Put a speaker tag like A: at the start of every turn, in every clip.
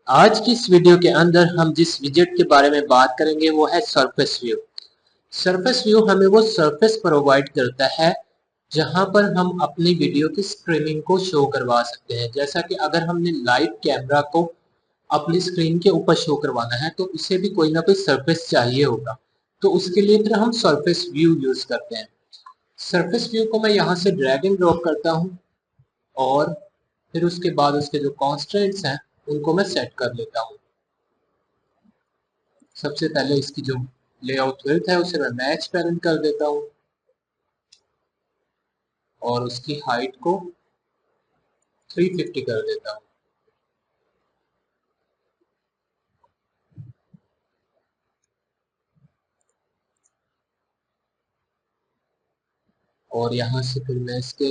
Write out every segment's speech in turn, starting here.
A: आज की इस वीडियो के अंदर हम जिस विजेट के बारे में बात करेंगे वो है सरफेस व्यू। सरफेस व्यू हमें वो सरफेस प्रोवाइड करता है जहां पर हम अपनी वीडियो की स्ट्रीमिंग को शो करवा सकते हैं। जैसा कि अगर हमने लाइव कैमरा को अपनी स्क्रीन के ऊपर शो करवाना है तो उसे भी कोई ना कोई सरफेस चाहिए होगा, तो उसके लिए फिर हम सरफेस व्यू यूज करते हैं। सरफेस व्यू को मैं यहाँ से ड्रैग एंड ड्रॉप करता हूँ और फिर उसके बाद उसके जो कॉन्स्ट्रेंट्स हैं उनको मैं सेट कर लेता हूँ। सबसे पहले इसकी जो लेआउट विड्थ है उसे मैं मैच पैरेंट कर देता हूँ और उसकी हाइट को 350 कर देता हूँ। और यहाँ से फिर मैं इसके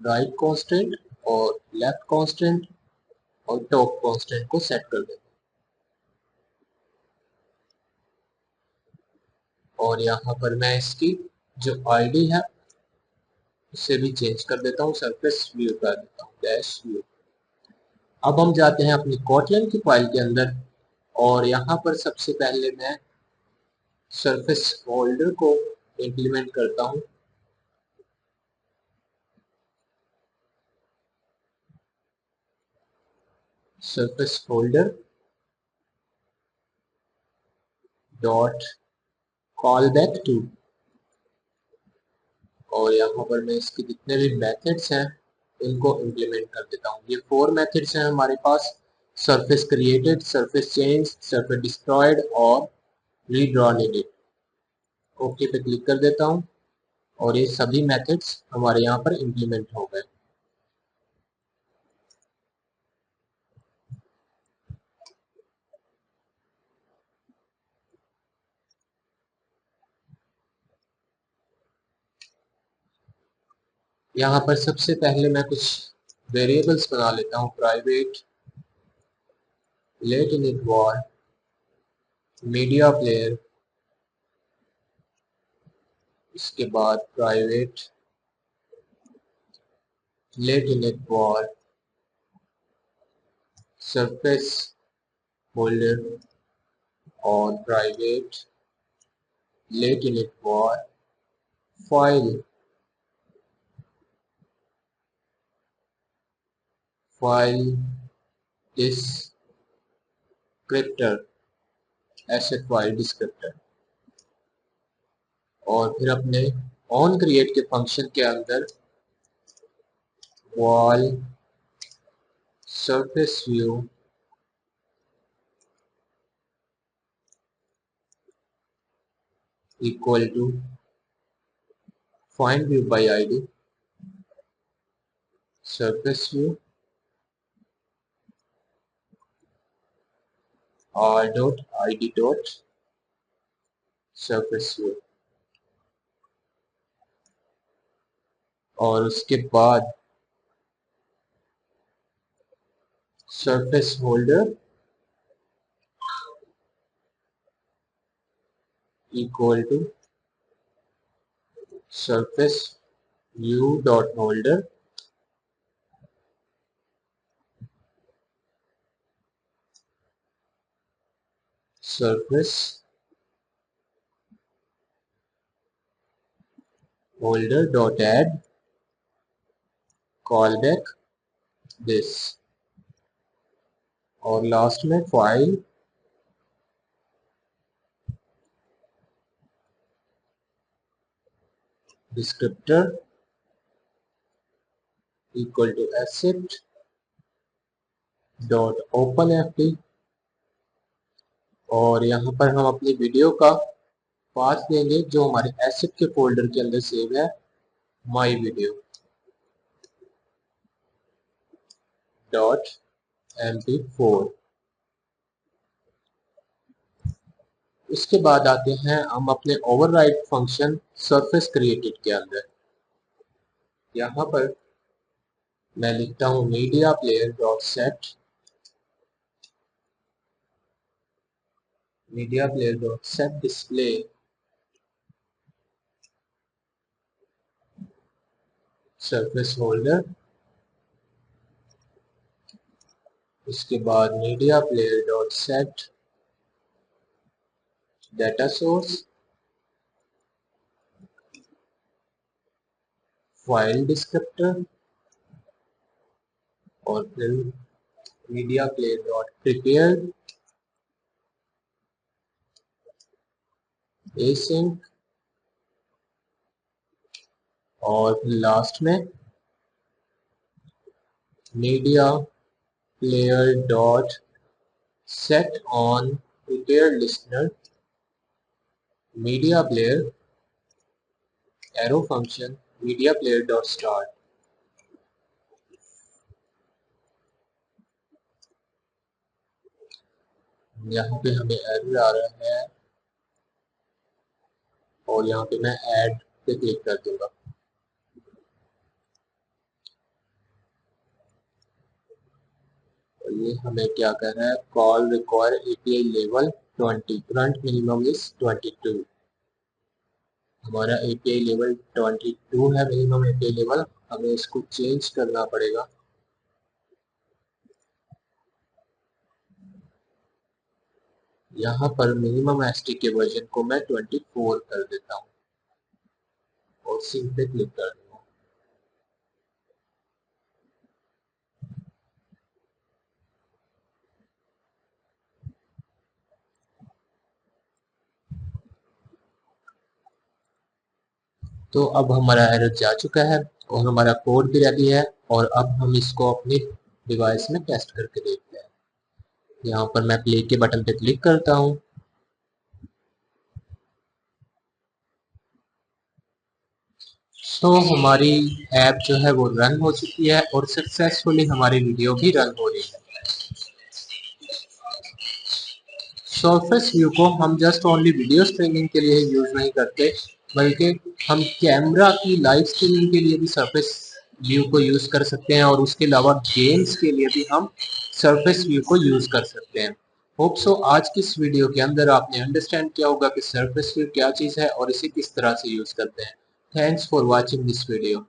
A: राइट कांस्टेंट और लेफ्ट कांस्टेंट और टॉप कांस्टेंट को सेट कर देता हूँ। और यहाँ पर मैं इसकी जो आईडी है उसे भी चेंज कर देता हूँ, सरफेस व्यू कर देता हूँ डैश व्यू। अब हम जाते हैं अपनी कोटलन की फाइल के अंदर और यहाँ पर सबसे पहले मैं सरफेस फोल्डर को इम्प्लीमेंट करता हूँ। Surface folder dot call back two, और यहाँ पर मैं इसके जितने भी मेथड्स हैं उनको इम्प्लीमेंट कर देता हूँ। ये 4 मेथड्स हैं हमारे पास: surface created, surface change, surface destroyed और रीड्रॉ नीडेड। ओके पे क्लिक कर देता हूँ और ये सभी मेथड्स हमारे यहाँ पर इम्प्लीमेंट हो गए। यहाँ पर सबसे पहले मैं कुछ वेरिएबल्स बना लेता हूँ। Private lateinit var media player, इसके बाद private lateinit var surface folder और private lateinit var file file descriptor, asset file descriptor. और फिर अपने ऑन क्रिएट के फंक्शन के अंदर val surface view equal to find view by ID surface view r dot id dot surface view. और उसके बाद surface holder equal to surface view dot holder surface holder dot add call back this. और last में file descriptor equal to asset dot open FD. और यहाँ पर हम अपनी वीडियो का पाथ देंगे जो हमारे एसेट के फोल्डर के अंदर सेव है, माई वीडियो डॉट mp4। इसके बाद आते हैं हम अपने ओवरराइड फंक्शन सरफेस क्रिएटेड के अंदर। यहाँ पर मैं लिखता हूँ media player dot set media player dot set display surface holder इसके बाद media player dot set data source, file descriptor और फिर media player dot prepare async और फिर लास्ट में media player dot set on prepare listener media player arrow function media player dot start. यहाँ पे हमें एरर आ रहा है और यहाँ पे मैं ऐड पे क्लिक कर दूंगा। और ये हमें क्या कर रहा है, call require API level 20, current minimum is 22। हमारा एपीआई लेवल 22 है, मिनिमम एपीआई लेवल, हमें इसको चेंज करना पड़ेगा। यहाँ पर मिनिमम एसटी के वर्जन को मैं 24 कर देता हूँ और सिंक पे क्लिक कर दूंगा। तो अब हमारा एरर जा चुका है और हमारा कोड भी रेडी है और अब हम इसको अपने डिवाइस में टेस्ट करके देखते हैं। यहाँ पर मैं प्ले के बटन पे क्लिक करता हूँ। तो हमारी ऐप जो है वो रन हो चुकी है और सक्सेसफुली हमारी वीडियो भी रन हो रही है। सरफेस व्यू को हम जस्ट ओनली वीडियो स्ट्रीमिंग के लिए यूज नहीं करते, बल्कि हम कैमरा की लाइव स्ट्रीमिंग के लिए भी सरफेस व्यू को यूज कर सकते हैं और उसके अलावा गेम्स के लिए भी हम सरफेस व्यू को यूज कर सकते हैं। होप सो आज की इस वीडियो के अंदर आपने अंडरस्टैंड किया होगा कि सरफेस व्यू क्या चीज़ है और इसे किस तरह से यूज करते हैं। Thanks for watching this video.